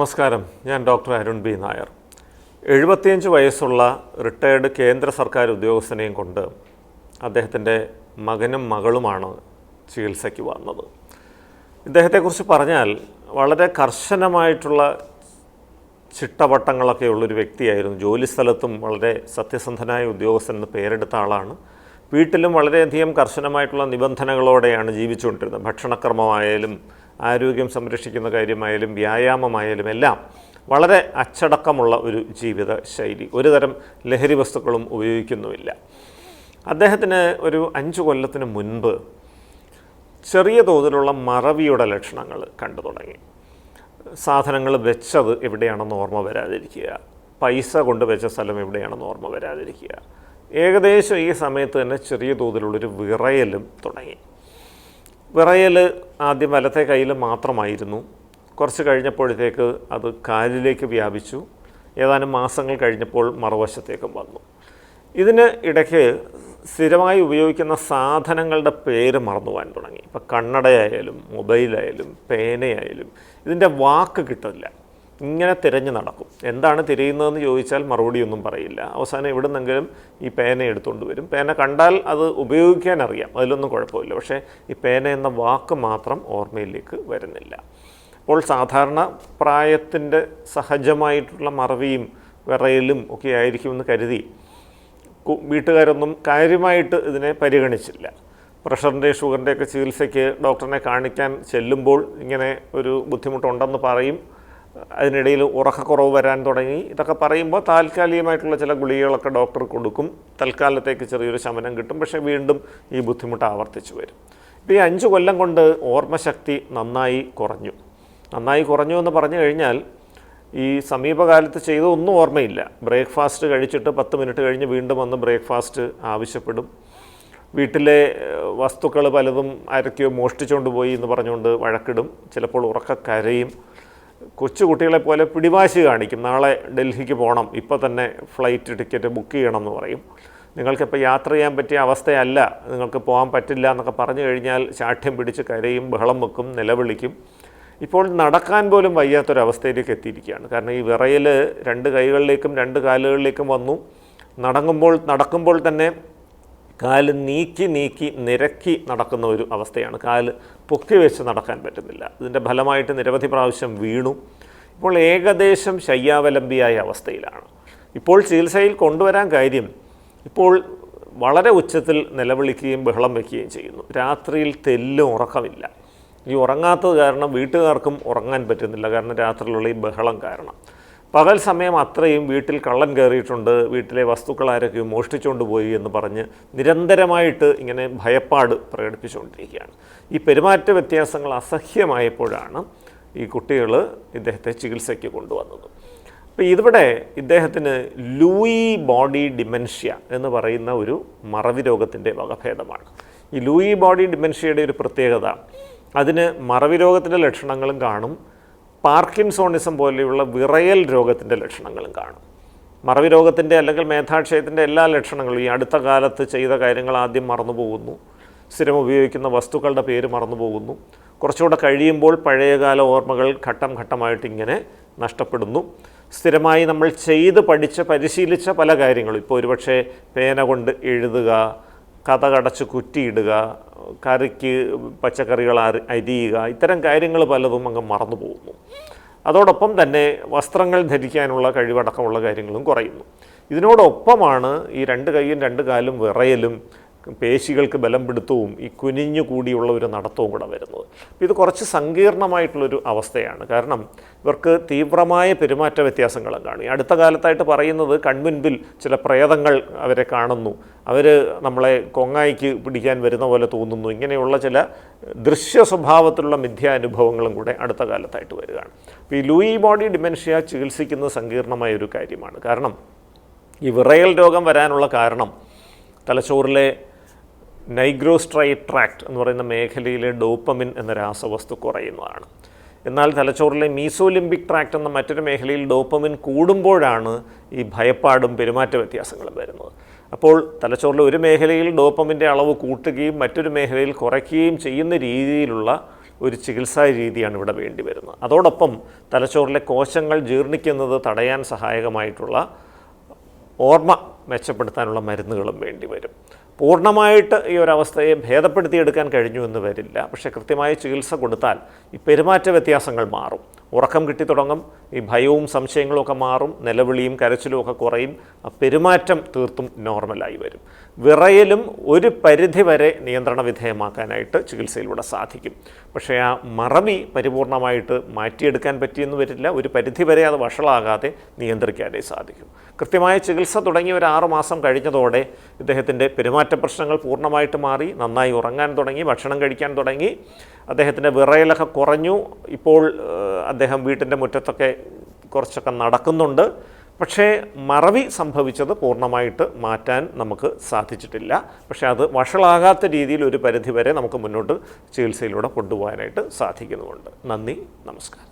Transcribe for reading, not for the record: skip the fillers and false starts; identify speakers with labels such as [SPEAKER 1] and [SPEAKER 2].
[SPEAKER 1] നമസ്കാരം. ഞാൻ doctor Arun B Nair. 75 വയസ്സുള്ള റിട്ടയർഡ് കേന്ദ്ര സർക്കാർ ഉദ്യോഗസ്ഥനെയും കൊണ്ട് അദ്ദേഹത്തിൻ്റെ മകനും മകളുമാണ് ചികിത്സയ്ക്ക് വന്നത്. ഇദ്ദേഹത്തെക്കുറിച്ച് പറഞ്ഞാൽ വളരെ കർശനമായിട്ടുള്ള ചിട്ടവട്ടങ്ങളൊക്കെ ഉള്ളൊരു വ്യക്തിയായിരുന്നു. ജോലിസ്ഥലത്തും വളരെ സത്യസന്ധനായ ഉദ്യോഗസ്ഥൻ എന്ന് പേരെടുത്ത ആളാണ്. വീട്ടിലും വളരെയധികം കർശനമായിട്ടുള്ള നിബന്ധനകളോടെയാണ് ജീവിച്ചുകൊണ്ടിരുന്നത്. ഭക്ഷണക്രമമായാലും ആരോഗ്യം സംരക്ഷിക്കുന്ന കാര്യമായാലും വ്യായാമമായാലും എല്ലാം വളരെ അച്ചടക്കമുള്ള ഒരു ജീവിത ശൈലി. ഒരു തരം ലഹരി വസ്തുക്കളും ഉപയോഗിക്കുന്നുമില്ല. അദ്ദേഹത്തിന് ഒരു 5 കൊല്ലത്തിന് മുൻപ് ചെറിയ തോതിലുള്ള മറവിയുടെ ലക്ഷണങ്ങൾ കണ്ടു തുടങ്ങി. സാധനങ്ങൾ വെച്ചത് എവിടെയാണെന്ന് ഓർമ്മ വരാതിരിക്കുക, പൈസ കൊണ്ടുവച്ച സ്ഥലം എവിടെയാണെന്ന് ഓർമ്മ വരാതിരിക്കുക. ഏകദേശം ഈ സമയത്ത് തന്നെ ചെറിയ തോതിലുള്ളൊരു വിറയലും തുടങ്ങി. വിറയൽ ആദ്യം വലത്തെ കയ്യിൽ മാത്രമായിരുന്നു. കുറച്ച് കഴിഞ്ഞപ്പോഴത്തേക്ക് അത് കാലിലേക്ക് വ്യാപിച്ചു. ഏതാനും മാസങ്ങൾ കഴിഞ്ഞപ്പോൾ മറുവശത്തേക്കും വന്നു. ഇതിന് ഇടയ്ക്ക് സ്ഥിരമായി ഉപയോഗിക്കുന്ന സാധനങ്ങളുടെ പേര് മറന്നു പോകാൻ തുടങ്ങി. ഇപ്പം കണ്ണടയായാലും മൊബൈലായാലും പേനയായാലും ഇതിൻ്റെ വാക്ക് കിട്ടില്ല. ഇങ്ങനെ തിരഞ്ഞു നടക്കും. എന്താണ് തിരയുന്നതെന്ന് ചോദിച്ചാൽ മറുപടിയൊന്നും പറയില്ല. അവസാനം എവിടെ നിന്നെങ്കിലും ഈ പേന എടുത്തുകൊണ്ട് വരും. പേന കണ്ടാൽ അത് ഉപയോഗിക്കാൻ അറിയാം, അതിലൊന്നും കുഴപ്പമില്ല. പക്ഷേ ഈ പേന എന്ന വാക്ക് മാത്രം ഓർമ്മയിലേക്ക് വരുന്നില്ല. അപ്പോൾ സാധാരണ പ്രായത്തിൻ്റെ സഹജമായിട്ടുള്ള മറവിയും വിറയലും ഒക്കെ ആയിരിക്കുമെന്ന് കരുതി വീട്ടുകാരൊന്നും കാര്യമായിട്ട് ഇതിനെ പരിഗണിച്ചില്ല. പ്രഷറിൻ്റെ ഷുഗറിൻ്റെയൊക്കെ ചികിത്സയ്ക്ക് ഡോക്ടറിനെ കാണിക്കാൻ ചെല്ലുമ്പോൾ ഇങ്ങനെ ഒരു ബുദ്ധിമുട്ടുണ്ടെന്ന് പറയും. അതിനിടയിൽ ഉറക്കക്കുറവ് വരാൻ തുടങ്ങി. ഇതൊക്കെ പറയുമ്പോൾ താൽക്കാലികമായിട്ടുള്ള ചില ഗുളികകളൊക്കെ ഡോക്ടർ കൊടുക്കും. തൽക്കാലത്തേക്ക് ചെറിയൊരു ശമനം കിട്ടും. പക്ഷേ വീണ്ടും ഈ ബുദ്ധിമുട്ട് ആവർത്തിച്ചു വരും. ഇപ്പോൾ ഈ 5 കൊല്ലം കൊണ്ട് ഓർമ്മശക്തി നന്നായി കുറഞ്ഞു എന്ന് പറഞ്ഞു കഴിഞ്ഞാൽ ഈ സമീപകാലത്ത് ചെയ്തതൊന്നും ഓർമ്മയില്ല. ബ്രേക്ക്ഫാസ്റ്റ് കഴിച്ചിട്ട് 10 മിനിറ്റ് കഴിഞ്ഞ് വീണ്ടും വന്ന് ബ്രേക്ക്ഫാസ്റ്റ് ആവശ്യപ്പെടും. വീട്ടിലെ വസ്തുക്കൾ പലതും ആരൊക്കെയോ മോഷ്ടിച്ചുകൊണ്ട് പോയി എന്ന് പറഞ്ഞുകൊണ്ട് വഴക്കിടും. ചിലപ്പോൾ ഉറക്കക്കരയും. കൊച്ചുകുട്ടികളെ പോലെ പിടിവാശി കാണിക്കും. നാളെ ഡൽഹിക്ക് പോകണം, ഇപ്പോൾ തന്നെ ഫ്ലൈറ്റ് ടിക്കറ്റ് ബുക്ക് ചെയ്യണം എന്ന് പറയും. നിങ്ങൾക്കിപ്പോൾ യാത്ര ചെയ്യാൻ പറ്റിയ അവസ്ഥയല്ല, നിങ്ങൾക്ക് പോകാൻ പറ്റില്ല എന്നൊക്കെ പറഞ്ഞു കഴിഞ്ഞാൽ ശാഠ്യം പിടിച്ച് കരയും, ബഹളം വെക്കും, നിലവിളിക്കും. ഇപ്പോൾ നടക്കാൻ പോലും വയ്യാത്തൊരവസ്ഥയിലേക്ക് എത്തിയിരിക്കുകയാണ്. കാരണം ഈ വിറയൽ 2 കൈകളിലേക്കും 2 കാലുകളിലേക്കും വന്നു. നടക്കുമ്പോൾ തന്നെ കാല് നീക്കി നിരക്കി നടക്കുന്ന ഒരു അവസ്ഥയാണ്. കാല് പൊക്കി വെച്ച് നടക്കാൻ പറ്റുന്നില്ല. ഇതിൻ്റെ ഫലമായിട്ട് നിരവധി പ്രാവശ്യം വീണു. ഇപ്പോൾ ഏകദേശം ശയ്യാവലംബിയായ അവസ്ഥയിലാണ്. ഇപ്പോൾ ചികിത്സയിൽ കൊണ്ടുവരാൻ കാര്യം, ഇപ്പോൾ വളരെ ഉച്ചത്തിൽ നിലവിളിക്കുകയും ബഹളം വയ്ക്കുകയും ചെയ്യുന്നു. രാത്രിയിൽ തെല്ലും ഉറക്കമില്ല. ഈ ഉറങ്ങാത്തത് കാരണം വീട്ടുകാർക്കും ഉറങ്ങാൻ പറ്റുന്നില്ല. കാരണം രാത്രിയിലുള്ള ഈ ബഹളം കാരണം. പകൽ സമയം അത്രയും വീട്ടിൽ കള്ളൻ കയറിയിട്ടുണ്ട്, വീട്ടിലെ വസ്തുക്കൾ ആരൊക്കെയോ മോഷ്ടിച്ചുകൊണ്ട് പോയി എന്ന് പറഞ്ഞ് നിരന്തരമായിട്ട് ഇങ്ങനെ ഭയപ്പാട് പ്രകടിപ്പിച്ചുകൊണ്ടിരിക്കുകയാണ്. ഈ പെരുമാറ്റ വ്യത്യാസങ്ങൾ അസഹ്യമായപ്പോഴാണ് ഈ കുട്ടികൾ ഇദ്ദേഹത്തെ ചികിത്സയ്ക്ക് കൊണ്ടുവന്നത്. അപ്പോൾ ഇതിവിടെ ഇദ്ദേഹത്തിന് ലൂയി ബോഡി ഡിമെൻഷ്യ എന്ന് പറയുന്ന ഒരു മറവി രോഗത്തിൻ്റെ വകഭേദമാണ്. ഈ ലൂയി ബോഡി ഡിമെൻഷ്യയുടെ ഒരു പ്രത്യേകത, അതിന് മറവി രോഗത്തിൻ്റെ ലക്ഷണങ്ങളും കാണും, പാർക്കിൻസോണിസം പോലെയുള്ള വിറയൽ രോഗത്തിൻ്റെ ലക്ഷണങ്ങളും കാണും. മറവി രോഗത്തിൻ്റെ അല്ലെങ്കിൽ മേധാക്ഷയത്തിൻ്റെ എല്ലാ ലക്ഷണങ്ങളും, ഈ അടുത്ത കാലത്ത് ചെയ്ത കാര്യങ്ങൾ ആദ്യം മറന്നു പോകുന്നു, സ്ഥിരം ഉപയോഗിക്കുന്ന വസ്തുക്കളുടെ പേര് മറന്നു പോകുന്നു, കുറച്ചുകൂടെ കഴിയുമ്പോൾ പഴയകാല ഓർമ്മകൾ ഘട്ടം ഘട്ടമായിട്ട് ഇങ്ങനെ നഷ്ടപ്പെടുന്നു. സ്ഥിരമായി നമ്മൾ പരിശീലിച്ച പല കാര്യങ്ങളും, ഇപ്പോൾ ഒരുപക്ഷെ പേന കൊണ്ട് എഴുതുക, കഥ കടച്ച് കുറ്റിയിടുക, കറിക്ക് പച്ചക്കറികൾ അരിയുക, ഇത്തരം കാര്യങ്ങൾ പലതും അങ്ങ് മറന്നു പോകുന്നു. അതോടൊപ്പം തന്നെ വസ്ത്രങ്ങൾ ധരിക്കാനുള്ള കഴിവടക്കമുള്ള കാര്യങ്ങളും കുറയുന്നു. ഇതിനോടൊപ്പമാണ് ഈ 2 കൈയും 2 കാലും വിറയലും പേശികൾക്ക് ബലം പിടുത്തവും ഈ കുനിഞ്ഞു കൂടിയുള്ള ഒരു നടത്തവും കൂടെ വരുന്നത്. ഇത് കുറച്ച് സങ്കീർണമായിട്ടുള്ളൊരു അവസ്ഥയാണ്. കാരണം ഇവർക്ക് തീവ്രമായ പെരുമാറ്റ വ്യത്യാസങ്ങളും കാണും. ഈ അടുത്ത കാലത്തായിട്ട് പറയുന്നത് കൺമുൻപിൽ ചില പ്രേതങ്ങൾ അവരെ കാണുന്നു, അവർ നമ്മളെ കൊങ്ങായിക്ക് പിടിക്കാൻ വരുന്ന പോലെ തോന്നുന്നു. ഇങ്ങനെയുള്ള ചില ദൃശ്യ സ്വഭാവത്തിലുള്ള മിഥ്യാനുഭവങ്ങളും കൂടെ അടുത്ത കാലത്തായിട്ട് വരികയാണ്. അപ്പോൾ ഈ ലൂയി ബോഡി ഡിമെൻഷ്യ ചികിത്സിക്കുന്നത് സങ്കീർണമായൊരു കാര്യമാണ്. കാരണം ഈ വിറയൽ രോഗം വരാനുള്ള കാരണം തലച്ചോറിലെ നൈഗ്രോസ്ട്രൈറ്റ് ട്രാക്ട് എന്ന് പറയുന്ന മേഖലയിലെ ഡോപ്പമിൻ എന്ന രാസവസ്തു കുറയുന്നതാണ്. എന്നാൽ തലച്ചോറിലെ മീസോലിംബിക് ട്രാക്ട് എന്ന മറ്റൊരു മേഖലയിൽ ഡോപ്പമിൻ കൂടുമ്പോഴാണ് ഈ ഭയപ്പാടും പെരുമാറ്റ വ്യത്യാസങ്ങളും വരുന്നത്. അപ്പോൾ തലച്ചോറിലെ ഒരു മേഖലയിൽ ഡോപ്പമിൻ്റെ അളവ് കൂട്ടുകയും മറ്റൊരു മേഖലയിൽ കുറയ്ക്കുകയും ചെയ്യുന്ന രീതിയിലുള്ള ഒരു ചികിത്സാ രീതിയാണ് ഇവിടെ വേണ്ടി വരുന്നത്. അതോടൊപ്പം തലച്ചോറിലെ കോശങ്ങൾ ജീർണിക്കുന്നത് തടയാൻ സഹായകമായിട്ടുള്ള ഓർമ്മ മെച്ചപ്പെടുത്താനുള്ള മരുന്നുകളും വേണ്ടി വരും. പൂർണ്ണമായിട്ട് ഈ ഒരവസ്ഥയെ ഭേദപ്പെടുത്തിയെടുക്കാൻ കഴിഞ്ഞു എന്ന് വരില്ല. പക്ഷേ കൃത്യമായ ചികിത്സ കൊടുത്താൽ ഈ പെരുമാറ്റ വ്യത്യാസങ്ങൾ മാറും. ഉറക്കം കിട്ടിത്തുടങ്ങും, ഈ ഭയവും സംശയങ്ങളും ഒക്കെ മാറും, നിലവിളിയും കരച്ചിലും ഒക്കെ കുറയും, ആ പെരുമാറ്റം തീർത്തും നോർമലായി വരും. വിറയലും ഒരു പരിധിവരെ നിയന്ത്രണ വിധേയമാക്കാനായിട്ട് ചികിത്സയിലൂടെ സാധിക്കും. പക്ഷേ ആ മറവി പരിപൂർണമായിട്ട് മാറ്റിയെടുക്കാൻ പറ്റിയെന്ന് വരില്ല. ഒരു പരിധിവരെ അത് വഷളാകാതെ നിയന്ത്രിക്കാനേ സാധിക്കും. കൃത്യമായ ചികിത്സ തുടങ്ങി ഒരു 6 മാസം കഴിഞ്ഞതോടെ ഇദ്ദേഹത്തിൻ്റെ പെരുമാറ്റ പ്രശ്നങ്ങൾ പൂർണ്ണമായിട്ട് മാറി, നന്നായി ഉറങ്ങാൻ തുടങ്ങി, ഭക്ഷണം കഴിക്കാൻ തുടങ്ങി, അദ്ദേഹത്തിൻ്റെ വിറയലൊക്കെ കുറഞ്ഞു. ഇപ്പോൾ അദ്ദേഹം വീട്ടിൻ്റെ മുറ്റത്തൊക്കെ കുറച്ചൊക്കെ നടക്കുന്നുണ്ട്. പക്ഷേ മറവി സംഭവിച്ചത് പൂർണ്ണമായിട്ട് മാറ്റാൻ നമുക്ക് സാധിച്ചിട്ടില്ല. പക്ഷേ അത് വഷളാകാത്ത രീതിയിൽ ഒരു പരിധിവരെ നമുക്ക് മുന്നോട്ട് ചികിത്സയിലൂടെ കൊണ്ടുപോകാനായിട്ട് സാധിക്കുന്നുമുണ്ട്. നന്ദി, നമസ്കാരം.